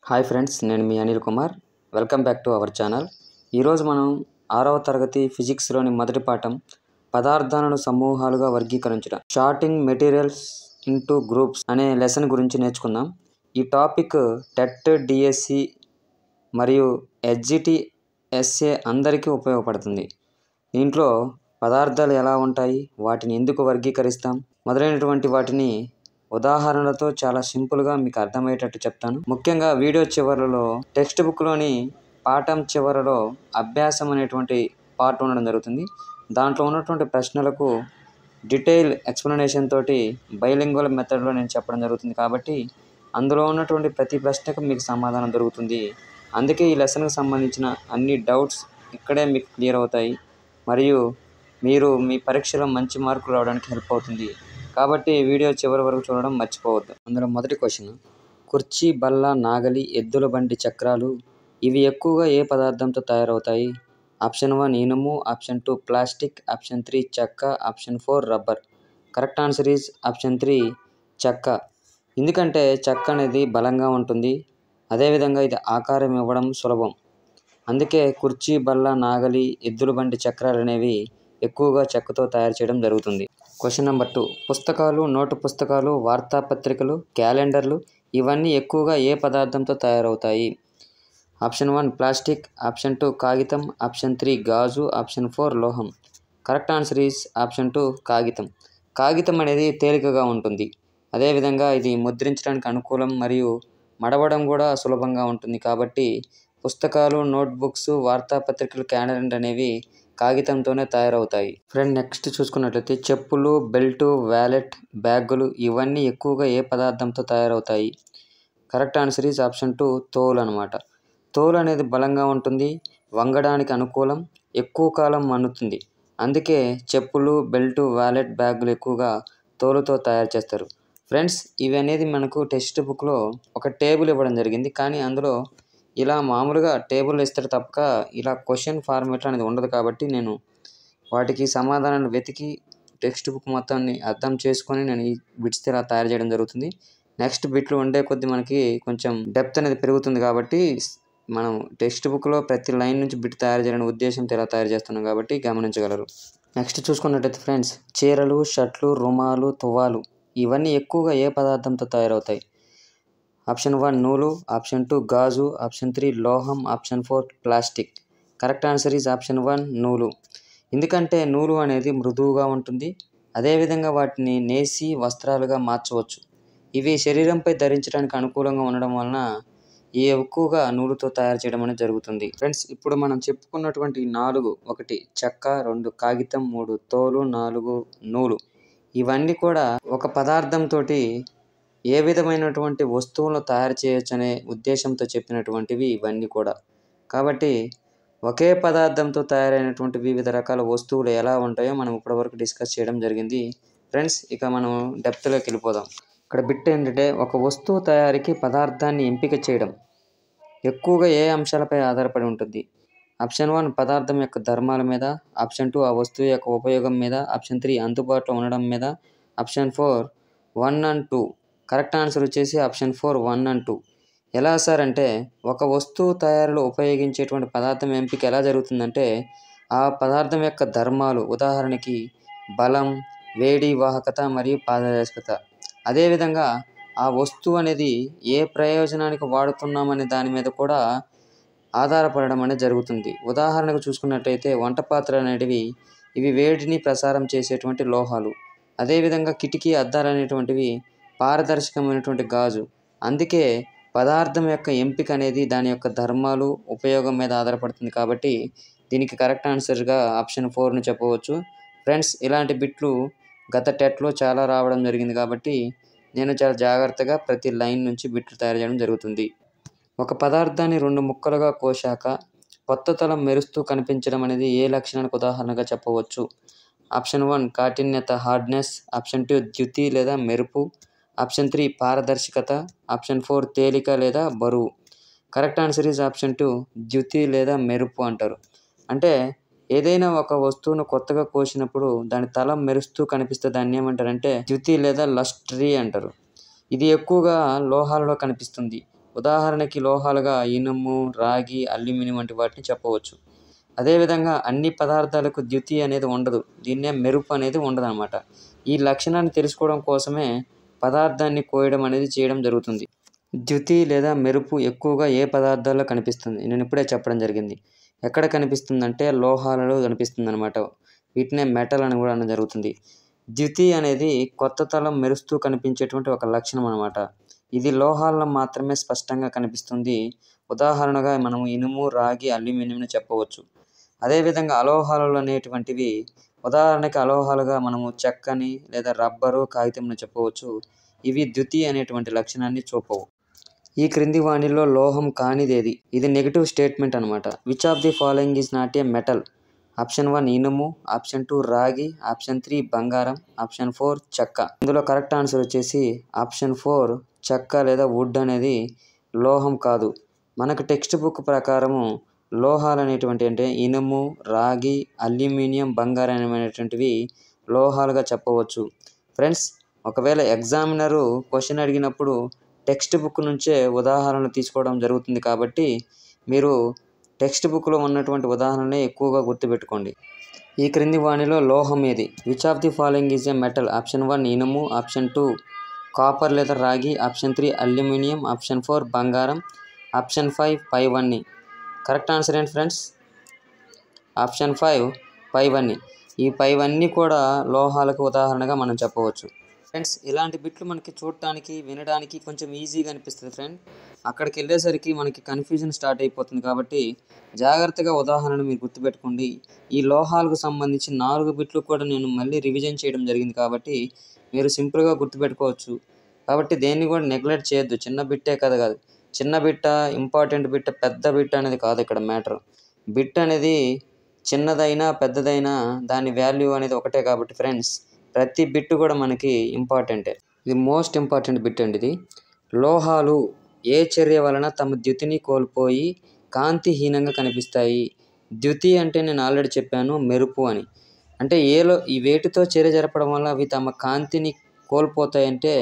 Hi friends, నేను మీ Anil Kumar. Welcome back to our channel. ఈరోజు మనం 6వ తరగతి ఫిజిక్స్లోని మొదటి పాఠం పదార్థాలను సమూహాలుగా వర్గీకరించడం, షార్టింగ్ మెటీరియల్స్ ఇంటూ గ్రూప్స్ అనే లెసన్ గురించి నేర్చుకుందాం. ఈ టాపిక్ టెట్, డిఎస్సి మరియు హెచ్జిటి, ఎస్ఏ అందరికీ ఉపయోగపడుతుంది. దీంట్లో పదార్థాలు ఎలా ఉంటాయి, వాటిని ఎందుకు వర్గీకరిస్తాం మొదలైనటువంటి వాటిని ఉదాహరణలతో చాలా సింపుల్గా మీకు అర్థమయ్యేటట్టు చెప్తాను. ముఖ్యంగా వీడియో చివరలో టెక్స్ట్ బుక్లోని పాఠం చివరలో అభ్యాసం అనేటువంటి పార్ట్ ఉండడం జరుగుతుంది. దాంట్లో ఉన్నటువంటి ప్రశ్నలకు డీటెయిల్ ఎక్స్ప్లెనేషన్ తోటి బైలింగ్వల్ మెథడ్లో నేను చెప్పడం జరుగుతుంది. కాబట్టి అందులో ఉన్నటువంటి ప్రతి ప్రశ్నకు మీకు సమాధానం దొరుకుతుంది. అందుకే ఈ లెసన్కి సంబంధించిన అన్ని డౌట్స్ ఇక్కడే మీకు క్లియర్ అవుతాయి మరియు మీరు మీ పరీక్షలో మంచి మార్కులు రావడానికి హెల్ప్ అవుతుంది. కాబట్టి వీడియో చివరి వరకు చూడడం మర్చిపోవద్దు. అందులో మొదటి క్వశ్చన్, కుర్చీ, బల్ల, నాగలి, ఎద్దుల బండి చక్రాలు ఇవి ఎక్కువగా ఏ పదార్థంతో తయారవుతాయి? ఆప్షన్ 1 ఇనుము, ఆప్షన్ 2 ప్లాస్టిక్, ఆప్షన్ 3 చెక్క, option 4 rubber. Correct answer is option 3 చెక్క. ఎందుకంటే చెక్క అనేది బలంగా ఉంటుంది, అదేవిధంగా ఇది ఆకారం ఇవ్వడం సులభం. అందుకే కుర్చీ, బల్ల, నాగలి, ఎద్దుల బండి చక్రాలు అనేవి ఎక్కువగా చెక్కతో తయారు చేయడం జరుగుతుంది. క్వశ్చన్ నెంబర్ 2, పుస్తకాలు, నోటు పుస్తకాలు, వార్తాపత్రికలు, క్యాలెండర్లు ఇవన్నీ ఎక్కువగా ఏ పదార్థంతో తయారవుతాయి? ఆప్షన్ 1 ప్లాస్టిక్, ఆప్షన్ 2 కాగితం, ఆప్షన్ 3 గాజు, ఆప్షన్ 4 లోహం. కరెక్ట్ ఆన్సర్ ఈజ్ ఆప్షన్ 2 కాగితం. కాగితం అనేది తేలికగా ఉంటుంది, అదేవిధంగా ఇది ముద్రించడానికి అనుకూలం మరియు మడవడం కూడా సులభంగా ఉంటుంది. కాబట్టి పుస్తకాలు, నోట్బుక్స్, వార్తాపత్రికలు, క్యాలెండర్ అనేవి కాగితంతోనే తయారవుతాయి. ఫ్రెండ్, నెక్స్ట్ చూసుకున్నట్లయితే చెప్పులు, బెల్టు, వ్యాలెట్, బ్యాగులు ఇవన్నీ ఎక్కువగా ఏ పదార్థంతో తయారవుతాయి? కరెక్ట్ ఆన్సర్ ఈజ్ ఆప్షన్ 2 తోలు అనమాట. తోలు అనేది బలంగా ఉంటుంది, వంగడానికి అనుకూలం, ఎక్కువ కాలం మన్నుతుంది. అందుకే చెప్పులు, బెల్టు, వ్యాలెట్, బ్యాగులు ఎక్కువగా తోలుతో తయారు చేస్తారు. ఫ్రెండ్స్, ఇవి అనేది మనకు టెక్స్ట్ బుక్లో ఒక టేబుల్ ఇవ్వడం జరిగింది, కానీ అందులో ఇలా మామూలుగా టేబుల్ ఇస్తారు తప్ప ఇలా క్వశ్చన్ ఫార్మేట్లో అనేది ఉండదు. కాబట్టి నేను వాటికి సమాధానాన్ని వెతికి టెక్స్ట్ బుక్ మొత్తాన్ని అర్థం చేసుకొని నేను ఈ బిట్స్ ఇలా తయారు చేయడం జరుగుతుంది. నెక్స్ట్ బిట్లు ఉండే కొద్దీ మనకి కొంచెం డెప్త్ అనేది పెరుగుతుంది. కాబట్టి మనం టెక్స్ట్ బుక్లో ప్రతి లైన్ నుంచి బిట్ తయారు చేయాలనే ఉద్దేశంతో ఇలా తయారు చేస్తున్నాం కాబట్టి గమనించగలరు. నెక్స్ట్ చూసుకున్నట్టయితే ఫ్రెండ్స్, చీరలు, షర్ట్లు, రుమాలు, తువ్వాలు ఇవన్నీ ఎక్కువగా ఏ పదార్థంతో తయారవుతాయి? ఆప్షన్ 1 నూలు, ఆప్షన్ 2 గాజు, ఆప్షన్ 3 లోహం, option 4 plastic. Correct answer is option 1 నూలు. ఎందుకంటే నూలు అనేది మృదువుగా ఉంటుంది, అదేవిధంగా వాటిని నేసి వస్త్రాలుగా మార్చవచ్చు. ఇవి శరీరంపై ధరించడానికి అనుకూలంగా ఉండడం వలన ఇవి ఎక్కువగా నూలుతో తయారు చేయడం అనేది జరుగుతుంది. ఫ్రెండ్స్, ఇప్పుడు మనం చెప్పుకున్నటువంటి 4, 1 చెక్క, 2 కాగితం, 3 తోలు, 4 నూలు ఇవన్నీ కూడా ఒక పదార్థంతో ఏ విధమైనటువంటి వస్తువులను తయారు చేయొచ్చు అనే ఉద్దేశంతో చెప్పినటువంటివి ఇవన్నీ కూడా. కాబట్టి ఒకే పదార్థంతో తయారైనటువంటి వివిధ రకాల వస్తువులు ఎలా ఉంటాయో మనం ఇప్పటివరకు డిస్కస్ చేయడం జరిగింది. ఫ్రెండ్స్, ఇక మనం డెప్త్లోకి వెళ్ళిపోదాం. ఇక్కడ బిట్ ఏంటంటే, ఒక వస్తువు తయారీకి పదార్థాన్ని ఎంపిక చేయడం ఎక్కువగా ఏ అంశాలపై ఆధారపడి ఉంటుంది? ఆప్షన్ 1 పదార్థం యొక్క ధర్మాల మీద, ఆప్షన్ 2 ఆ వస్తువు యొక్క ఉపయోగం మీద, ఆప్షన్ 3 అందుబాటులో ఉండడం మీద, ఆప్షన్ 4 1 and 2. కరెక్ట్ ఆన్సర్ వచ్చేసి ఆప్షన్ 4 1 and 2. ఎలా సార్ అంటే, ఒక వస్తువు తయారీలో ఉపయోగించేటువంటి పదార్థం ఎంపిక ఎలా జరుగుతుందంటే, ఆ పదార్థం యొక్క ధర్మాలు, ఉదాహరణకి బలం, వేడి, వాహకత మరియు పారదర్శకత, అదేవిధంగా ఆ వస్తువు అనేది ఏ ప్రయోజనానికి వాడుతున్నామనే దాని మీద కూడా ఆధారపడడం అనేది జరుగుతుంది. ఉదాహరణకు చూసుకున్నట్టయితే వంట పాత్రలు అనేటివి ఇవి వేడిని ప్రసారం చేసేటువంటి లోహాలు, అదేవిధంగా కిటికీ అద్దాలు అనేటువంటివి పారదర్శకమైనటువంటి గాజు. అందుకే పదార్థం యొక్క ఎంపిక అనేది దాని యొక్క ధర్మాలు, ఉపయోగం మీద ఆధారపడుతుంది. కాబట్టి దీనికి కరెక్ట్ ఆన్సర్గా ఆప్షన్ 4ని చెప్పవచ్చు. ఫ్రెండ్స్, ఇలాంటి బిట్లు గత టెట్లో చాలా రావడం జరిగింది కాబట్టి నేను చాలా జాగ్రత్తగా ప్రతి లైన్ నుంచి బిట్లు తయారు చేయడం జరుగుతుంది. ఒక పదార్థాన్ని 2 ముక్కలుగా కోశాక కొత్త తలం మెరుస్తూ కనిపించడం అనేది ఏ లక్షణానికి ఉదాహరణగా చెప్పవచ్చు? ఆప్షన్ 1 కాఠిన్యత, హార్డ్నెస్, ఆప్షన్ 2 ద్యుతి లేదా మెరుపు, ఆప్షన్ 3 పారదర్శకత, ఆప్షన్ 4 తేలిక లేదా బరువు. కరెక్ట్ ఆన్సర్ ఈజ్ ఆప్షన్ 2 ద్యుతి లేదా మెరుపు అంటారు. అంటే ఏదైనా ఒక వస్తువును కొత్తగా కోసినప్పుడు దాని తలం మెరుస్తూ కనిపిస్తే దాన్ని ఏమంటారంటే ద్యుతి లేదా లస్ట్రీ అంటారు. ఇది ఎక్కువగా లోహాలలో కనిపిస్తుంది. ఉదాహరణకి లోహాలుగా ఇనుము, రాగి, అల్యూమినియం వంటి వాటిని చెప్పవచ్చు. అదేవిధంగా అన్ని పదార్థాలకు ద్యుతి అనేది ఉండదు. దీన్నే మెరుపు అనేది ఉండదన్నమాట. ఈ లక్షణాన్ని తెలుసుకోవడం కోసమే పదార్థాన్ని కోయడం అనేది చేయడం జరుగుతుంది. ద్యుతి లేదా మెరుపు ఎక్కువగా ఏ పదార్థాల్లో కనిపిస్తుంది? నేను ఇప్పుడే చెప్పడం జరిగింది. ఎక్కడ కనిపిస్తుందంటే లోహాలలో కనిపిస్తుందన్నమాట. వీటినే మెటల్ అని కూడా అనడం జరుగుతుంది. ద్యుతి అనేది కొత్త తలం మెరుస్తూ కనిపించేటువంటి ఒక లక్షణం అన్నమాట. ఇది లోహాల్లో మాత్రమే స్పష్టంగా కనిపిస్తుంది. ఉదాహరణగా మనం ఇనుము, రాగి, అల్యూమినియంని చెప్పవచ్చు. అదేవిధంగా అలోహాలు అనేటువంటివి ఉదాహరణకి అలోహాలుగా మనము చెక్కని లేదా రబ్బరు, కాగితంని చెప్పవచ్చు. ఇవి ద్యుతి అనేటువంటి లక్షణాన్ని చూపవు. ఈ క్రింది వాణిలో లోహం కానిదేది? ఇది నెగటివ్ స్టేట్మెంట్ అనమాట. Which of the following is not a metal? Option 1 ఇనుము, ఆప్షన్ 2 రాగి, ఆప్షన్ 3 బంగారం, ఆప్షన్ 4 చెక్క. ఇందులో కరెక్ట్ ఆన్సర్ వచ్చేసి ఆప్షన్ 4 చెక్క లేదా వుడ్ అనేది లోహం కాదు. మనకు టెక్స్ట్ బుక్ ప్రకారము లోహాలు అనేటువంటి అంటే ఇనుము, రాగి, అల్యూమినియం, బంగారం అనేటువంటివి లోహాలుగా చెప్పవచ్చు. ఫ్రెండ్స్, ఒకవేళ ఎగ్జామినరు క్వశ్చన్ అడిగినప్పుడు టెక్స్ట్ బుక్ నుంచే ఉదాహరణలు తీసుకోవడం జరుగుతుంది కాబట్టి మీరు టెక్స్ట్ బుక్లో ఉన్నటువంటి ఉదాహరణలే ఎక్కువగా గుర్తుపెట్టుకోండి. ఈ క్రింది వాణిలో లోహం ఏది? Which of the following is a metal? Option 1 ఇనుము, ఆప్షన్ 2 కాపర్ లేదా రాగి, ఆప్షన్ 3 అల్యూమినియం, ఆప్షన్ 4 బంగారం, ఆప్షన్ 5 పైవన్నీ. కరెక్ట్ ఆన్సర్ ఏంటి ఫ్రెండ్స్? ఆప్షన్ 5 పైవన్నీ. ఈ పైవన్నీ కూడా లోహాలకు ఉదాహరణగా మనం చెప్పవచ్చు. ఫ్రెండ్స్, ఇలాంటి బిట్లు మనకి చూడటానికి, వినడానికి కొంచెం ఈజీగా అనిపిస్తుంది ఫ్రెండ్. అక్కడికి వెళ్ళేసరికి మనకి కన్ఫ్యూజన్ స్టార్ట్ అయిపోతుంది కాబట్టి జాగ్రత్తగా ఉదాహరణను మీరు గుర్తుపెట్టుకోండి. ఈ లోహాలకు సంబంధించి 4 బిట్లు కూడా నేను మళ్ళీ రివిజన్ చేయడం జరిగింది కాబట్టి మీరు సింపుల్గా గుర్తుపెట్టుకోవచ్చు. కాబట్టి దేన్ని కూడా నెగ్లెక్ట్ చేయొద్దు. చిన్న బిట్టే కదా కాదు, చిన్న బిట్ట, ఇంపార్టెంట్ బిట్ట, పెద్ద బిట్ అనేది కాదు ఇక్కడ మ్యాటర్. బిట్ అనేది చిన్నదైనా పెద్దదైనా దాని వాల్యూ అనేది ఒకటే కాబట్టి ఫ్రెండ్స్ ప్రతి బిట్ కూడా మనకి ఇంపార్టెంటే. ఇది మోస్ట్ ఇంపార్టెంట్ బిట్ అండి ఇది. లోహాలు ఏ చర్య వలన తమ ద్యుతిని కోల్పోయి కాంతిహీనంగా కనిపిస్తాయి? ద్యుతి అంటే నేను ఆల్రెడీ చెప్పాను మెరుపు అని. అంటే ఈ వేటితో చర్య జరపడం వల్ల అవి తమ కాంతిని కోల్పోతాయంటే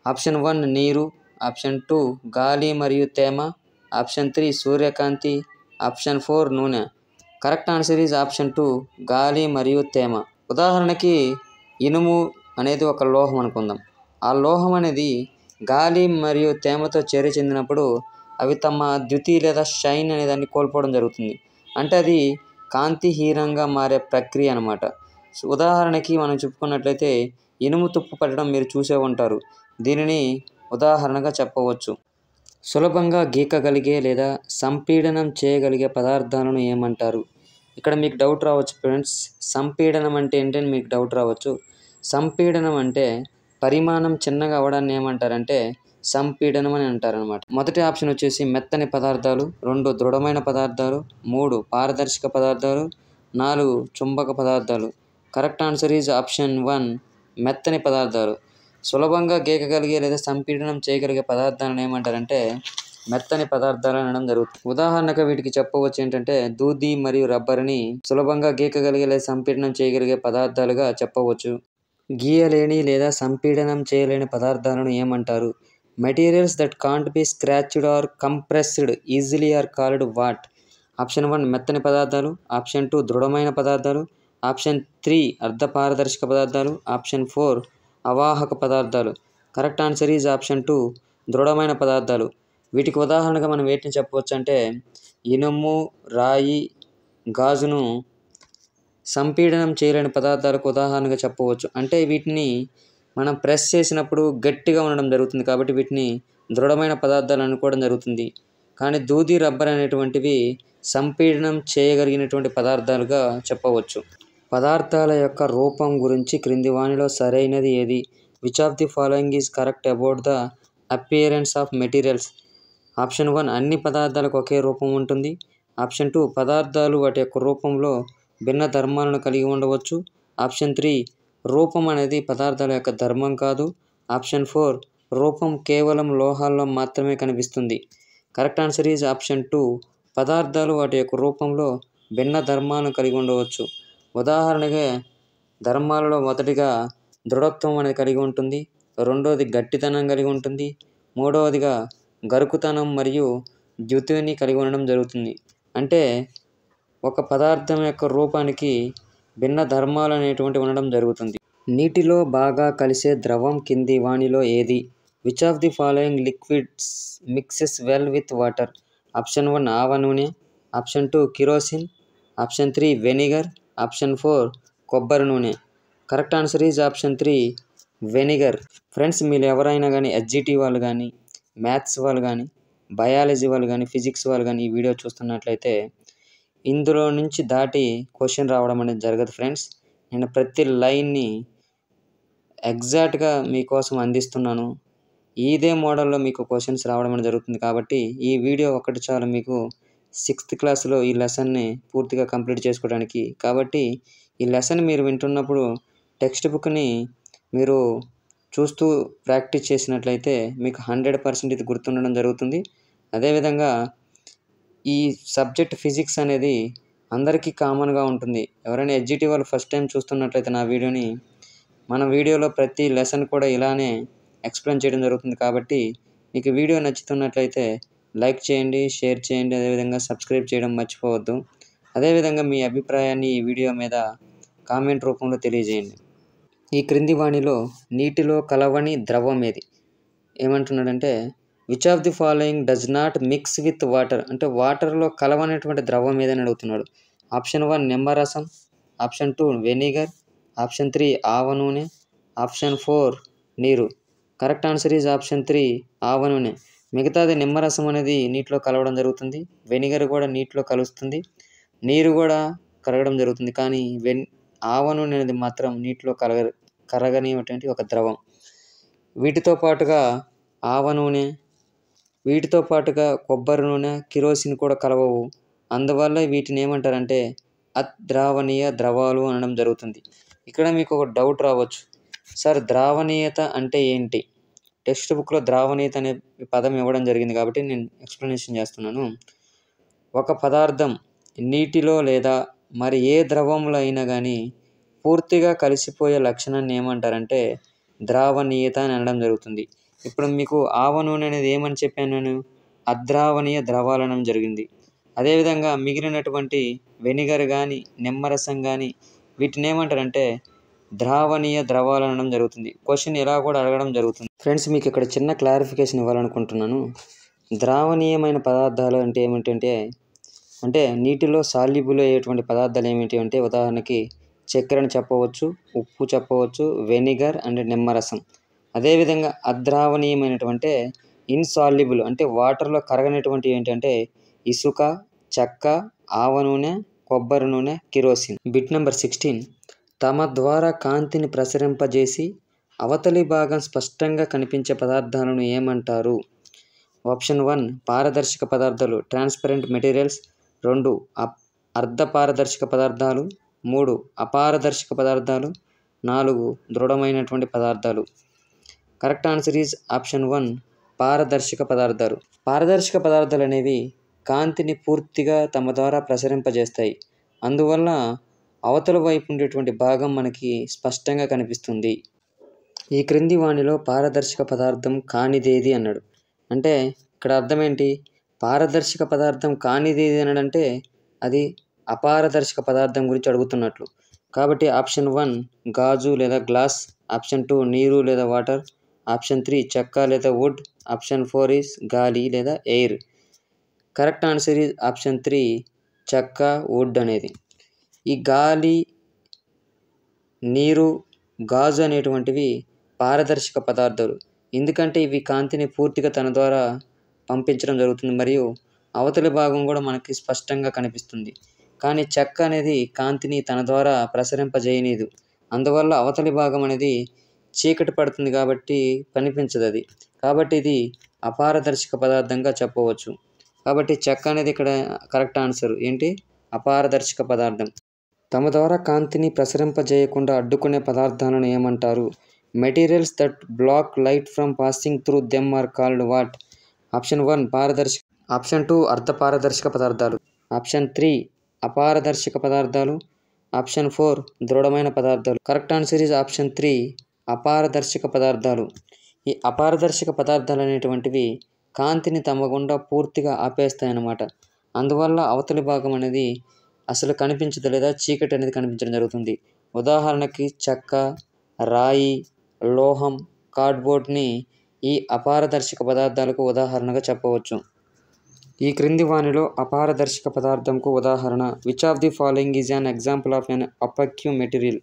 ఆప్షన్ 1 నీరు, ఆప్షన్ 2 గాలి మరియు తేమ, ఆప్షన్ 3 సూర్యకాంతి, ఆప్షన్ 4 నూనె. కరెక్ట్ ఆన్సర్ ఈజ్ ఆప్షన్ 2 గాలి మరియు తేమ. ఉదాహరణకి ఇనుము అనేది ఒక లోహం అనుకుందాం. ఆ లోహం అనేది గాలి మరియు తేమతో చర్య చెందినప్పుడు అవి తమ ద్యుతి లేదా షైన్ అనే దాన్ని కోల్పోవడం జరుగుతుంది. అంటే అది కాంతిహీనంగా మారే ప్రక్రియ అనమాట. ఉదాహరణకి మనం చెప్పుకున్నట్లయితే ఇనుము తుప్పు పట్టడం మీరు చూసే ఉంటారు. దీనిని ఉదాహరణగా చెప్పవచ్చు. సులభంగా గీకగలిగే లేదా సంపీడనం చేయగలిగే పదార్థాలను ఏమంటారు? ఇక్కడ మీకు డౌట్ రావచ్చు ఫ్రెండ్స్, సంపీడనం అంటే ఏంటని మీకు డౌట్ రావచ్చు. సంపీడనం అంటే పరిమాణం చిన్నగా అవ్వడాన్ని ఏమంటారంటే సంపీడనం అని అంటారనమాట. మొదటి ఆప్షన్ వచ్చేసి మెత్తని పదార్థాలు, 2 దృఢమైన పదార్థాలు, 3 పారదర్శక పదార్థాలు, 4 చుంబక పదార్థాలు. కరెక్ట్ ఆన్సర్ ఈజ్ ఆప్షన్ 1 మెత్తని పదార్థాలు. సులభంగా గీకగలిగే లేదా సంపీడనం చేయగలిగే పదార్థాలను ఏమంటారంటే మెత్తని పదార్థాలు అనడం జరుగుతుంది. ఉదాహరణగా వీటికి చెప్పవచ్చు ఏంటంటే దూది మరియు రబ్బర్ని సులభంగా గీకగలిగే లేదా సంపీడనం చేయగలిగే పదార్థాలుగా చెప్పవచ్చు. గీయలేని లేదా సంపీడనం చేయలేని పదార్థాలను ఏమంటారు? Materials that can't be scratched or compressed easily are called what? Option 1 మెత్తని పదార్థాలు, ఆప్షన్ 2 దృఢమైన పదార్థాలు, ఆప్షన్ 3 అర్ధపారదర్శక పదార్థాలు, ఆప్షన్ 4 అవాహక పదార్థాలు. కరెక్ట్ ఆన్సర్ ఈజ్ ఆప్షన్ 2 దృఢమైన పదార్థాలు. వీటికి ఉదాహరణగా మనం వేటిని చెప్పవచ్చు అంటే ఇనుము, రాయి, గాజును సంపీడనం చేయలేని పదార్థాలకు ఉదాహరణగా చెప్పవచ్చు. అంటే వీటిని మనం ప్రెస్ చేసినప్పుడు గట్టిగా ఉండడం జరుగుతుంది కాబట్టి వీటిని దృఢమైన పదార్థాలు అనుకోవడం జరుగుతుంది. కానీ దూది, రబ్బర్ అనేటువంటివి సంపీడనం చేయగలిగినటువంటి పదార్థాలుగా చెప్పవచ్చు. పదార్థాల యొక్క రూపం గురించి క్రింది వానిలో సరైనది ఏది? Which of the following is correct about the appearance of materials? Option 1 అన్ని పదార్థాలకు ఒకే రూపం ఉంటుంది. ఆప్షన్ 2 పదార్థాలు వాటి యొక్క రూపంలో భిన్న ధర్మాలను కలిగి ఉండవచ్చు. ఆప్షన్ 3 రూపం అనేది పదార్థాల యొక్క ధర్మం కాదు. ఆప్షన్ 4 రూపం కేవలం లోహాల్లో మాత్రమే కనిపిస్తుంది. కరెక్ట్ ఆన్సర్ ఈజ్ ఆప్షన్ 2 పదార్థాలు వాటి యొక్క రూపంలో భిన్న ధర్మాలను కలిగి ఉండవచ్చు. ఉదాహరణగా ధర్మాలలో మొదటిగా దృఢత్వం అనేది కలిగి ఉంటుంది, రెండవది గట్టితనం కలిగి ఉంటుంది, మూడవదిగా గరుకుతనం మరియు ద్యుతిని కలిగి ఉండడం జరుగుతుంది. అంటే ఒక పదార్థం యొక్క రూపానికి భిన్న ధర్మాలు అనేటువంటివి ఉండడం జరుగుతుంది. నీటిలో బాగా కలిసే ద్రవం కింది వానిలో ఏది? Which of the following liquids mixes well with water? Option 1 ఆవ నూనె, option 2 kerosene, option 3 vinegar, option 4 కొబ్బరి నూనె. Correct answer is option 3 vinegar. Friends, మీరు ఎవరైనా కానీ ఎస్జిటి వాళ్ళు కానీ, మ్యాథ్స్ వాళ్ళు కానీ, బయాలజీ వాళ్ళు కానీ, ఫిజిక్స్ వాళ్ళు కానీ ఈ వీడియో చూస్తున్నట్లయితే ఇందులో నుంచి దాటి క్వశ్చన్ రావడం అనేది జరగదు ఫ్రెండ్స్. నేను ప్రతి లైన్ని ఎగ్జాక్ట్గా మీకోసం అందిస్తున్నాను. ఇదే మోడల్లో మీకు క్వశ్చన్స్ రావడం అనేది జరుగుతుంది. కాబట్టి ఈ వీడియో ఒకటి చాలు మీకు 6th క్లాస్లో ఈ లెసన్ని పూర్తిగా కంప్లీట్ చేసుకోవడానికి. కాబట్టి ఈ లెసన్ మీరు వింటున్నప్పుడు టెక్స్ట్ బుక్ని మీరు చూస్తూ ప్రాక్టీస్ చేసినట్లయితే మీకు 100% ఇది గుర్తుండడం జరుగుతుంది. అదేవిధంగా ఈ సబ్జెక్ట్ ఫిజిక్స్ అనేది అందరికీ కామన్గా ఉంటుంది. ఎవరైనా ఎస్జిటి వాళ్ళు ఫస్ట్ టైం చూస్తున్నట్లయితే నా వీడియోని, మన వీడియోలో ప్రతి లెసన్ కూడా ఇలానే ఎక్స్ప్లెయిన్ చేయడం జరుగుతుంది. కాబట్టి మీకు వీడియో నచ్చుతున్నట్లయితే లైక్ చేయండి, షేర్ చేయండి, అదేవిధంగా సబ్స్క్రైబ్ చేయడం మర్చిపోవద్దు. అదేవిధంగా మీ అభిప్రాయాన్ని ఈ వీడియో మీద కామెంట్ రూపంలో తెలియజేయండి. ఈ క్రింది వాణిలో నీటిలో కలవని ద్రవం ఏది? ఏమంటున్నాడంటే which of the following does not mix with water, అంటే వాటర్లో కలవనటువంటి ద్రవం ఏదని అడుగుతున్నాడు. ఆప్షన్ 1 నిమ్మరసం, ఆప్షన్ 2 వెనిగర్, ఆప్షన్ 3 ఆవ నూనె, ఆప్షన్ 4 నీరు. కరెక్ట్ ఆన్సర్ ఈజ్ ఆప్షన్ 3 ఆవ నూనె. మిగతాది నిమ్మరసం అనేది నీటిలో కలవడం జరుగుతుంది, వెనిగర్ కూడా నీటిలో కలుస్తుంది, నీరు కూడా కరగడం జరుగుతుంది. కానీ ఆవ నూనె అనేది మాత్రం నీటిలో కరగనిటువంటి ఒక ద్రవం. వీటితో పాటుగా ఆవ నూనె, వీటితో పాటుగా కొబ్బరి నూనె, కిరోసిన్ కూడా కలవవు. అందువల్ల వీటిని ఏమంటారంటే అద్రావణీయ ద్రవాలు అనడం జరుగుతుంది. ఇక్కడ మీకు ఒక డౌట్ రావచ్చు, సార్ ద్రావణీయత అంటే ఏంటి? టెక్స్ట్ బుక్లో ద్రావణీయత అనే పదం ఇవ్వడం జరిగింది కాబట్టి నేను ఎక్స్ప్లెనేషన్ చేస్తున్నాను. ఒక పదార్థం నీటిలో లేదా మరి ఏ ద్రవంలో అయినా కానీ పూర్తిగా కలిసిపోయే లక్షణాన్ని ఏమంటారంటే ద్రావణీయత అని అనడం జరుగుతుంది. ఇప్పుడు మీకు ఆవ నూనె అనేది ఏమని చెప్పాను నేను? అద్రావణీయ ద్రవాలు అనడం జరిగింది. అదేవిధంగా మిగిలినటువంటి వెనిగర్ కానీ, నిమ్మరసం కానీ వీటిని ఏమంటారంటే ద్రావణీయ ద్రవాలు అనడం జరుగుతుంది. క్వశ్చన్ ఇలా కూడా అడగడం జరుగుతుంది. ఫ్రెండ్స్, మీకు ఇక్కడ చిన్న క్లారిఫికేషన్ ఇవ్వాలనుకుంటున్నాను. ద్రావణీయమైన పదార్థాలు అంటే ఏమిటంటే నీటిలో సాల్యుబుల్ అయ్యేటువంటి పదార్థాలు ఏమిటి అంటే ఉదాహరణకి చక్కెరని చెప్పవచ్చు, ఉప్పు చెప్పవచ్చు, వెనిగర్ అండ్ నిమ్మరసం. అదేవిధంగా అద్రావణీయమైనటువంటి ఇన్సాల్యుబుల్ అంటే వాటర్లో కరగనటువంటి ఏంటంటే ఇసుక, చెక్క, ఆవ నూనె, కొబ్బరి నూనె, కిరోసిన్. Bit number 16. తమ ద్వారా కాంతిని ప్రసరింపజేసి అవతలి భాగం స్పష్టంగా కనిపించే పదార్థాలను ఏమంటారు? ఆప్షన్ 1 పారదర్శక పదార్థాలు ట్రాన్స్పరెంట్ మెటీరియల్స్, 2 అర్ధపారదర్శక పదార్థాలు, 3 అపారదర్శక పదార్థాలు, 4 దృఢమైనటువంటి పదార్థాలు. కరెక్ట్ ఆన్సర్ ఈజ్ ఆప్షన్ 1 పారదర్శక పదార్థాలు. పారదర్శక పదార్థాలు అనేవి కాంతిని పూర్తిగా తమ ద్వారా ప్రసరింపజేస్తాయి. అందువల్ల అవతల వైపు ఉండేటువంటి భాగం మనకి స్పష్టంగా కనిపిస్తుంది. ఈ క్రింది వానిలో పారదర్శక పదార్థం కానిదేది అన్నాడు. అంటే ఇక్కడ అర్థం ఏంటి? పారదర్శక పదార్థం కానిదేది అన్నాడంటే అది అపారదర్శక పదార్థం గురించి అడుగుతున్నట్లు. కాబట్టి ఆప్షన్ 1 గాజు లేదా గ్లాస్, ఆప్షన్ 2 నీరు లేదా వాటర్, ఆప్షన్ 3 చెక్క లేదా వుడ్, ఆప్షన్ 4 ఈజ్ గాలి లేదా air. Correct answer is option 3 చెక్క, వుడ్ అనేది. ఈ గాలి, నీరు, గాజు అనేటువంటివి పారదర్శక పదార్థాలు. ఎందుకంటే ఇవి కాంతిని పూర్తిగా తన ద్వారా పంపించడం జరుగుతుంది మరియు అవతలి భాగం కూడా మనకి స్పష్టంగా కనిపిస్తుంది. కానీ చెక్క అనేది కాంతిని తన ద్వారా ప్రసరింపజేయనీదు. అందువల్ల అవతలి భాగం అనేది చీకటి పడుతుంది కాబట్టి కనిపించదు అది. కాబట్టి ఇది అపారదర్శక పదార్థంగా చెప్పవచ్చు. కాబట్టి చెక్క అనేది ఇక్కడ కరెక్ట్ ఆన్సర్ ఏంటి? అపారదర్శక పదార్థం. తమ ద్వారా కాంతిని ప్రసరింపజేయకుండా అడ్డుకునే పదార్థాలను ఏమంటారు? Materials that block light from passing through them are called what? Option 1 పారదర్శక, ఆప్షన్ 2 అర్ధపారదర్శక పదార్థాలు, ఆప్షన్ 3 అపారదర్శక పదార్థాలు, ఆప్షన్ 4 దృఢమైన పదార్థాలు. కరెక్ట్ ఆన్సర్ ఈజ్ ఆప్షన్ 3 అపారదర్శక పదార్థాలు. ఈ అపారదర్శక పదార్థాలు అనేటువంటివి కాంతిని తమ గుండా పూర్తిగా ఆపేస్తాయన్నమాట. అందువల్ల అవతలి భాగం అనేది అసలు కనిపించదు లేదా చీకటి అనేది కనిపించడం జరుగుతుంది. ఉదాహరణకి చెక్క, రాయి, లోహం, కార్డ్బోర్డ్ని ఈ అపారదర్శక పదార్థాలకు ఉదాహరణగా చెప్పవచ్చు. ఈ క్రింది వానిలో అపారదర్శక పదార్థంకు ఉదాహరణ. Which of the following is an example of an opaque material?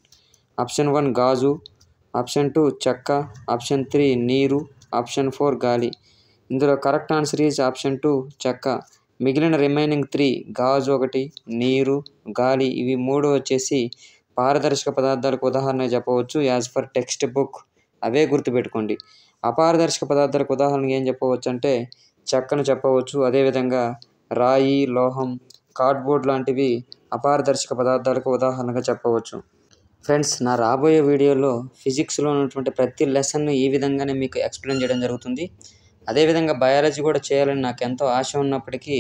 Option 1 గాజు, ఆప్షన్ 2 చెక్క, ఆప్షన్ 3 నీరు, ఆప్షన్ 4 గాలి. ఇందులో కరెక్ట్ ఆన్సర్ ఈజ్ ఆప్షన్ 2 చెక్క. మిగిలిన రిమైనింగ్ 3 గాజు 1, నీరు, గాలి ఇవి 3 వచ్చేసి పారదర్శక పదార్థాలకు ఉదాహరణ చెప్పవచ్చు. యాజ్ ఫర్ టెక్స్ట్ బుక్ అవే గుర్తుపెట్టుకోండి. అపారదర్శక పదార్థాలకు ఉదాహరణగా ఏం చెప్పవచ్చు అంటే చెక్కను చెప్పవచ్చు. అదేవిధంగా రాయి, లోహం, కార్డ్బోర్డ్ లాంటివి అపారదర్శక పదార్థాలకు ఉదాహరణగా చెప్పవచ్చు. ఫ్రెండ్స్, నా రాబోయే వీడియోలో ఫిజిక్స్లో ఉన్నటువంటి ప్రతి లెసన్ను ఈ విధంగానే మీకు ఎక్స్ప్లెయిన్ చేయడం జరుగుతుంది. అదేవిధంగా బయాలజీ కూడా చేయాలని నాకు ఎంతో ఆశ ఉన్నప్పటికీ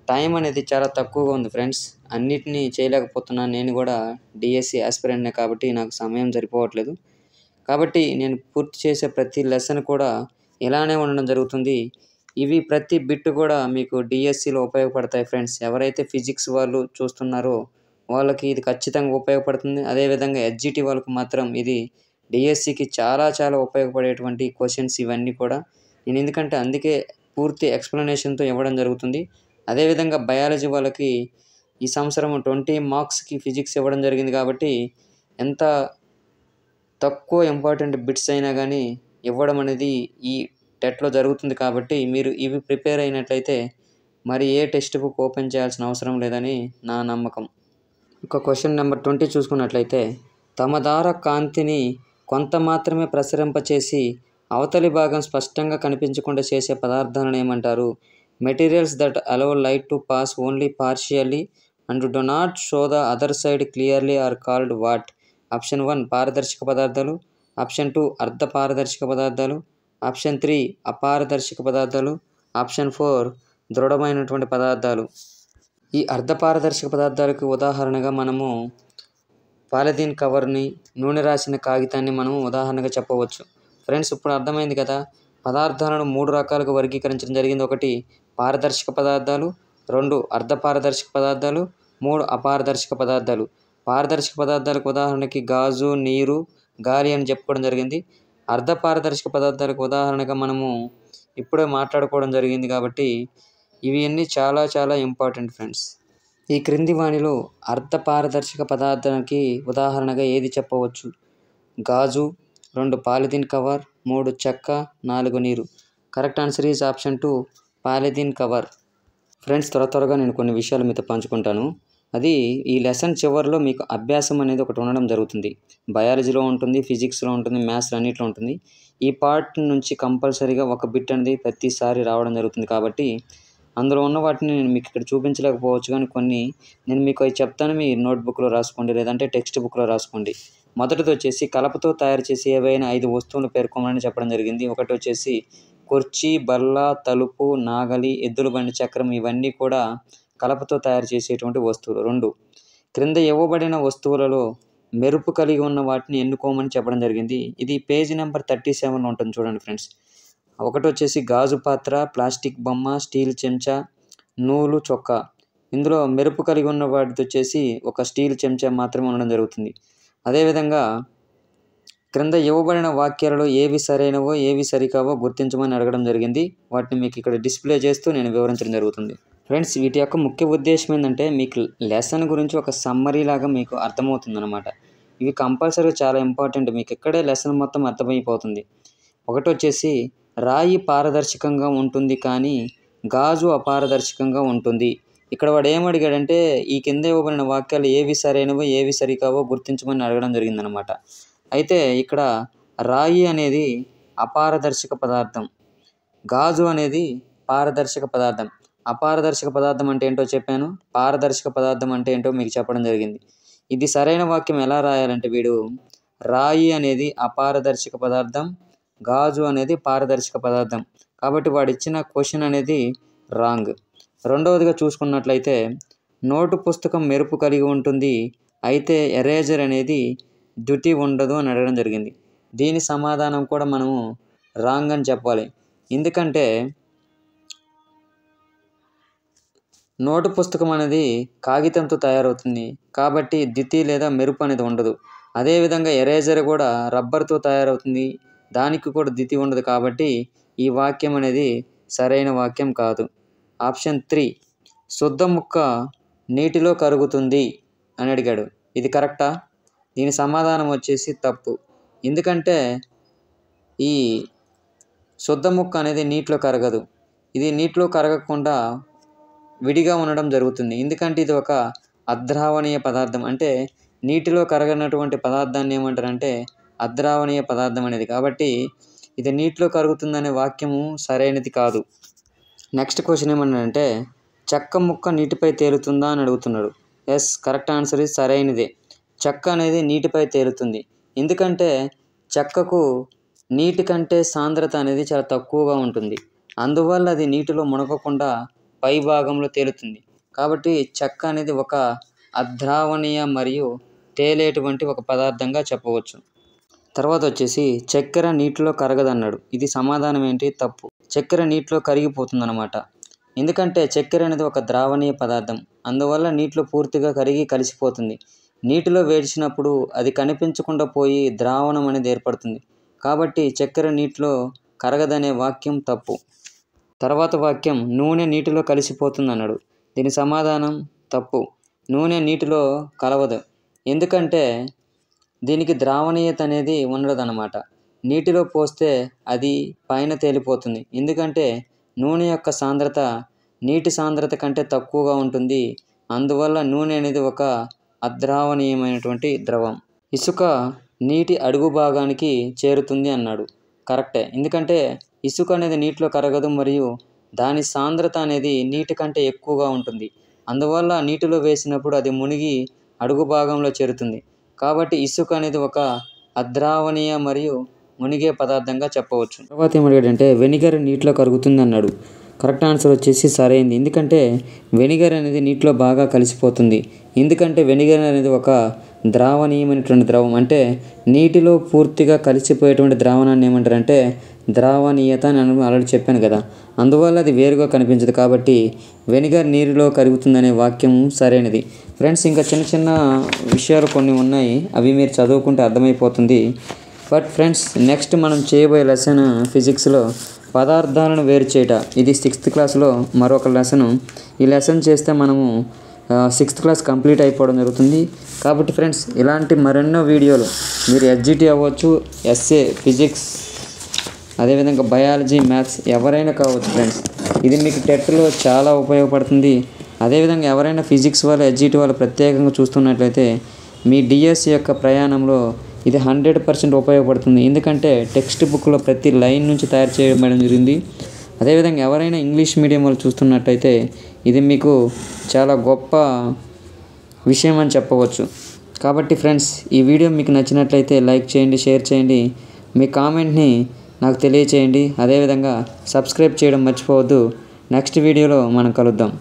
టైం అనేది చాలా తక్కువగా ఉంది ఫ్రెండ్స్. అన్నిటినీ చేయలేకపోతున్నాను. నేను కూడా డిఎస్సి ఆస్పిరెంట్నే కాబట్టి నాకు సమయం సరిపోవట్లేదు. కాబట్టి నేను పూర్తి చేసే ప్రతి లెసన్ కూడా ఇలానే ఉండడం జరుగుతుంది. ఇవి ప్రతి బిట్ కూడా మీకు డిఎస్సిలో ఉపయోగపడతాయి ఫ్రెండ్స్. ఎవరైతే ఫిజిక్స్ వాళ్ళు చూస్తున్నారో వాళ్ళకి ఇది ఖచ్చితంగా ఉపయోగపడుతుంది. అదేవిధంగా ఎస్జిటి వాళ్ళకు మాత్రం ఇది డిఎస్సికి చాలా చాలా ఉపయోగపడేటువంటి క్వశ్చన్స్ ఇవన్నీ కూడా. నేను ఎందుకంటే అందుకే పూర్తి ఎక్స్ప్లెనేషన్తో ఇవ్వడం జరుగుతుంది. అదేవిధంగా బయాలజీ వాళ్ళకి ఈ సంవత్సరం 20 మార్క్స్కి ఫిజిక్స్ ఇవ్వడం జరిగింది కాబట్టి ఎంత తక్కువ ఇంపార్టెంట్ బిట్స్ అయినా కానీ ఇవ్వడం అనేది ఈ టెట్లో జరుగుతుంది. కాబట్టి మీరు ఇవి ప్రిపేర్ అయినట్లయితే మరి ఏ టెక్స్ట్ బుక్ ఓపెన్ చేయాల్సిన అవసరం లేదని నా నమ్మకం. ఇక క్వశ్చన్ నెంబర్ 20 చూసుకున్నట్లయితే, తమ ద్వారా కాంతిని కొంత మాత్రమే ప్రసరింపచేసి అవతలి భాగం స్పష్టంగా కనిపించకుండా చేసే పదార్థాలను ఏమంటారు? Materials that allow light to pass only partially and do not show the other side clearly are called what? Option 1 పారదర్శక పదార్థాలు, ఆప్షన్ 2 అర్ధ పారదర్శక పదార్థాలు, ఆప్షన్ 3 అపారదర్శక పదార్థాలు, ఆప్షన్ 4 దృఢమైనటువంటి పదార్థాలు. ఈ అర్ధ పారదర్శక పదార్థాలకు ఉదాహరణగా మనము పాలిథీన్ కవర్ని, నూనె రాసిన కాగితాన్ని మనము ఉదాహరణగా చెప్పవచ్చు. ఫ్రెండ్స్, ఇప్పుడు అర్థమైంది కదా, పదార్థాలను 3 రకాలుగా వర్గీకరించడం జరిగింది. 1 పారదర్శక పదార్థాలు, 2 అర్ధ పారదర్శక పదార్థాలు, 3 అపారదర్శక పదార్థాలు. పారదర్శక పదార్థాలకు ఉదాహరణకి గాజు, నీరు, గాలి అని చెప్పుకోవడం జరిగింది. అర్ధ పారదర్శక పదార్థాలకు ఉదాహరణగా మనము ఇప్పుడే మాట్లాడుకోవడం జరిగింది. కాబట్టి ఇవి అన్నీ చాలా చాలా ఇంపార్టెంట్ ఫ్రెండ్స్. ఈ క్రింది వానిలో అర్ధ పారదర్శక పదార్థానికి ఉదాహరణగా ఏది చెప్పవచ్చు? గాజు, 2 పాలిథీన్ కవర్, 3 చెక్క, 4 నీరు. Correct answer is option 2 polythene cover. Friends, త్వరగా నేను కొన్ని విషయాలు మీతో పంచుకుంటాను. అది ఈ లెసన్ చివరిలో మీకు అభ్యాసం అనేది ఒకటి ఉండడం జరుగుతుంది. బయాలజీలో ఉంటుంది, ఫిజిక్స్లో ఉంటుంది, మ్యాథ్స్లో అన్నిట్లో ఉంటుంది. ఈ పార్ట్ నుంచి కంపల్సరీగా ఒక బిట్ అనేది ప్రతిసారి రావడం జరుగుతుంది. కాబట్టి అందులో ఉన్న వాటిని నేను మీకు ఇక్కడ చూపించలేకపోవచ్చు, కానీ కొన్ని నేను మీకు అవి చెప్తాను. మీ నోట్బుక్లో రాసుకోండి, లేదంటే టెక్స్ట్ బుక్లో రాసుకోండి. మొదటిది వచ్చేసి కలపతో తయారు చేసి ఏవైనా 5 వస్తువులు పేర్కొనని చెప్పడం జరిగింది. ఒకటి వచ్చేసి కుర్చీ, బల్ల, తలుపు, నాగలి, ఎద్దుల బండి చక్రం ఇవన్నీ కూడా కలపతో తయారు చేసేటువంటి వస్తువులు. 2 క్రింద ఇవ్వబడిన వస్తువులలో మెరుపు కలిగి ఉన్న వాటిని ఎన్నుకోమని చెప్పడం జరిగింది. ఇది పేజీ నెంబర్ 37 ఉంటుంది చూడండి ఫ్రెండ్స్. ఒకటి వచ్చేసి గాజు పాత్ర, ప్లాస్టిక్ బొమ్మ, స్టీల్ చెంచా, నూలు చొక్కా. ఇందులో మెరుపు కలిగి ఉన్న వాటితో వచ్చేసి ఒక స్టీల్ చెంచా మాత్రమే ఉండడం జరుగుతుంది. అదేవిధంగా క్రింద ఇవ్వబడిన వాక్యాలలో ఏవి సరైనవో ఏవి సరికావో గుర్తించమని అడగడం జరిగింది. వాటిని మీకు ఇక్కడ డిస్ప్లే చేస్తూ నేను వివరించడం జరుగుతుంది. ఫ్రెండ్స్, వీటి యొక్క ముఖ్య ఉద్దేశం ఏంటంటే మీకు లెసన్ గురించి ఒక సమ్మరీ లాగా మీకు అర్థమవుతుంది అనమాట. ఇవి కంపల్సరీ చాలా ఇంపార్టెంట్. మీకు ఇక్కడే లెసన్ మొత్తం అర్థమైపోతుంది. ఒకటి వచ్చేసి రాయి పారదర్శకంగా ఉంటుంది కానీ గాజు అపారదర్శకంగా ఉంటుంది. ఇక్కడ వాడు ఏమడిగాడంటే ఈ కింద ఇవ్వబడిన వాక్యాలు ఏవి సరైనవో ఏవి సరికావో గుర్తించమని అడగడం జరిగిందనమాట. అయితే ఇక్కడ రాయి అనేది అపారదర్శక పదార్థం, గాజు అనేది పారదర్శక పదార్థం. అపారదర్శక పదార్థం అంటే ఏంటో చెప్పాను, పారదర్శక పదార్థం అంటే ఏంటో మీకు చెప్పడం జరిగింది. ఇది సరైన వాక్యం ఎలా రాయాలంటే వీడు రాయి అనేది అపారదర్శక పదార్థం, గాజు అనేది పారదర్శక పదార్థం. కాబట్టి వాడు ఇచ్చిన క్వశ్చన్ అనేది రాంగ్. రెండవదిగా చూసుకున్నట్లయితే నోటు పుస్తకం మెరుపు కలిగి ఉంటుంది, అయితే ఎరేజర్ అనేది డ్యూటీ ఉండదు అని అడగడం జరిగింది. దీని సమాధానం కూడా మనము రాంగ్ అని చెప్పాలి. ఎందుకంటే నోటు పుస్తకం అనేది కాగితంతో తయారవుతుంది కాబట్టి దితి లేదా మెరుపు అనేది ఉండదు. అదేవిధంగా ఎరేజర్ కూడా రబ్బర్తో తయారవుతుంది, దానికి కూడా దితి ఉండదు. కాబట్టి ఈ వాక్యం అనేది సరైన వాక్యం కాదు. ఆప్షన్ 3 శుద్ధ ముక్క నీటిలో కరుగుతుంది అని అడిగాడు. ఇది కరెక్టా? దీని సమాధానం వచ్చేసి తప్పు. ఎందుకంటే ఈ శుద్ధ ముక్క అనేది నీటిలో కరగదు. ఇది నీటిలో కరగకుండా విడిగా ఉండడం జరుగుతుంది. ఎందుకంటే ఇది ఒక అద్రావణీయ పదార్థం. అంటే నీటిలో కరగనటువంటి పదార్థాన్ని ఏమంటారంటే అద్రావణీయ పదార్థం అనేది. కాబట్టి ఇది నీటిలో కరుగుతుందనే వాక్యము సరైనది కాదు. నెక్స్ట్ క్వశ్చన్ ఏమన్నాడంటే చెక్క ముక్క నీటిపై తేలుతుందా అని అడుగుతున్నాడు. ఎస్, కరెక్ట్ ఆన్సర్ ఇది సరైనదే. చెక్క అనేది నీటిపై తేలుతుంది. ఎందుకంటే చెక్కకు నీటి కంటే సాంద్రత అనేది చాలా తక్కువగా ఉంటుంది. అందువల్ల అది నీటిలో మునగకుండా పై భాగంలో తేలుతుంది. కాబట్టి చెక్క అనేది ఒక అద్రావణీయ మరియు తేలేటువంటి ఒక పదార్థంగా చెప్పవచ్చు. తర్వాత వచ్చేసి చక్కెర నీటిలో కరగదన్నాడు. ఇది సమాధానం ఏంటి? తప్పు. చక్కెర నీటిలో కరిగిపోతుందన్నమాట. ఎందుకంటే చక్కెర అనేది ఒక ద్రావణీయ పదార్థం. అందువల్ల నీటిలో పూర్తిగా కరిగి కలిసిపోతుంది. నీటిలో వేడిచినప్పుడు అది కనిపించకుండా పోయి ద్రావణం అనేది ఏర్పడుతుంది. కాబట్టి చక్కెర నీటిలో కరగదనే వాక్యం తప్పు. తర్వాత వాక్యం నూనె నీటిలో కలిసిపోతుంది అన్నాడు. దీని సమాధానం తప్పు. నూనె నీటిలో కలవదు. ఎందుకంటే దీనికి ద్రావణీయత అనేది ఉండదన్నమాట. నీటిలో పోస్తే అది పైన తేలిపోతుంది. ఎందుకంటే నూనె యొక్క సాంద్రత నీటి సాంద్రత కంటే తక్కువగా ఉంటుంది. అందువల్ల నూనె అనేది ఒక అద్రావణీయమైనటువంటి ద్రవం. ఇసుక నీటి అడుగు భాగానికి చేరుతుంది అన్నాడు. కరెక్టే. ఎందుకంటే ఇసుక అనేది నీటిలో కరగదు మరియు దాని సాంద్రత అనేది నీటి కంటే ఎక్కువగా ఉంటుంది. అందువల్ల నీటిలో వేసినప్పుడు అది మునిగి అడుగు భాగంలో చేరుతుంది. కాబట్టి ఇసుక అనేది ఒక అద్రావణీయ మరియు మునిగే పదార్థంగా చెప్పవచ్చు. తర్వాత ఏమడిగాడంటే వెనిగర్ నీటిలో కరుగుతుంది అన్నాడు. కరెక్ట్ ఆన్సర్ వచ్చేసి సరైంది. ఎందుకంటే వెనిగర్ అనేది నీటిలో బాగా కలిసిపోతుంది. ఎందుకంటే వెనిగర్ అనేది ఒక ద్రావణీయమైనటువంటి ద్రవం. అంటే నీటిలో పూర్తిగా కలిసిపోయేటువంటి ద్రావణాన్ని ఏమంటారంటే ద్రావణీయత అని ఆల్రెడీ చెప్పాను కదా. అందువల్ల అది వేరుగా కనిపించదు. కాబట్టి వెనిగర్ నీరులో కరుగుతుందనే వాక్యం సరైనది. ఫ్రెండ్స్, ఇంకా చిన్న చిన్న విషయాలు కొన్ని ఉన్నాయి. అవి మీరు చదువుకుంటే అర్థమైపోతుంది. బట్ ఫ్రెండ్స్, నెక్స్ట్ మనం చేయబోయే లెసన్ ఫిజిక్స్లో పదార్థాలను వేరు చేయట. ఇది 6th క్లాస్లో మరొక లెసను. ఈ లెసన్ చేస్తే మనము 6th క్లాస్ కంప్లీట్ అయిపోవడం జరుగుతుంది. కాబట్టి ఫ్రెండ్స్, ఇలాంటి మరెన్నో వీడియోలు మీరు ఎస్జిటి అవ్వచ్చు, ఎస్ఏ, ఫిజిక్స్, అదేవిధంగా బయాలజీ, మ్యాథ్స్ ఎవరైనా కావచ్చు ఫ్రెండ్స్. ఇది మీకు టెట్లో చాలా ఉపయోగపడుతుంది. అదేవిధంగా ఎవరైనా ఫిజిక్స్ వాళ్ళు, ఎస్జిటి వాళ్ళు ప్రత్యేకంగా చూస్తున్నట్లయితే మీ డిఎస్సి యొక్క ప్రయాణంలో ఇది 100% ఉపయోగపడుతుంది. ఎందుకంటే టెక్స్ట్ బుక్లో ప్రతి లైన్ నుంచి తయారు చేయడం జరిగింది. అదేవిధంగా ఎవరైనా ఇంగ్లీష్ మీడియం వాళ్ళు చూస్తున్నట్టయితే ఇది మీకు చాలా గొప్ప విషయం అని చెప్పవచ్చు. కాబట్టి ఫ్రెండ్స్, ఈ వీడియో మీకు నచ్చినట్లయితే లైక్ చేయండి, షేర్ చేయండి, మీ కామెంట్ని నాకు తెలియచేయండి. అదేవిధంగా సబ్స్క్రైబ్ చేయడం మర్చిపోవద్దు. నెక్స్ట్ వీడియోలో మనం కలుద్దాం.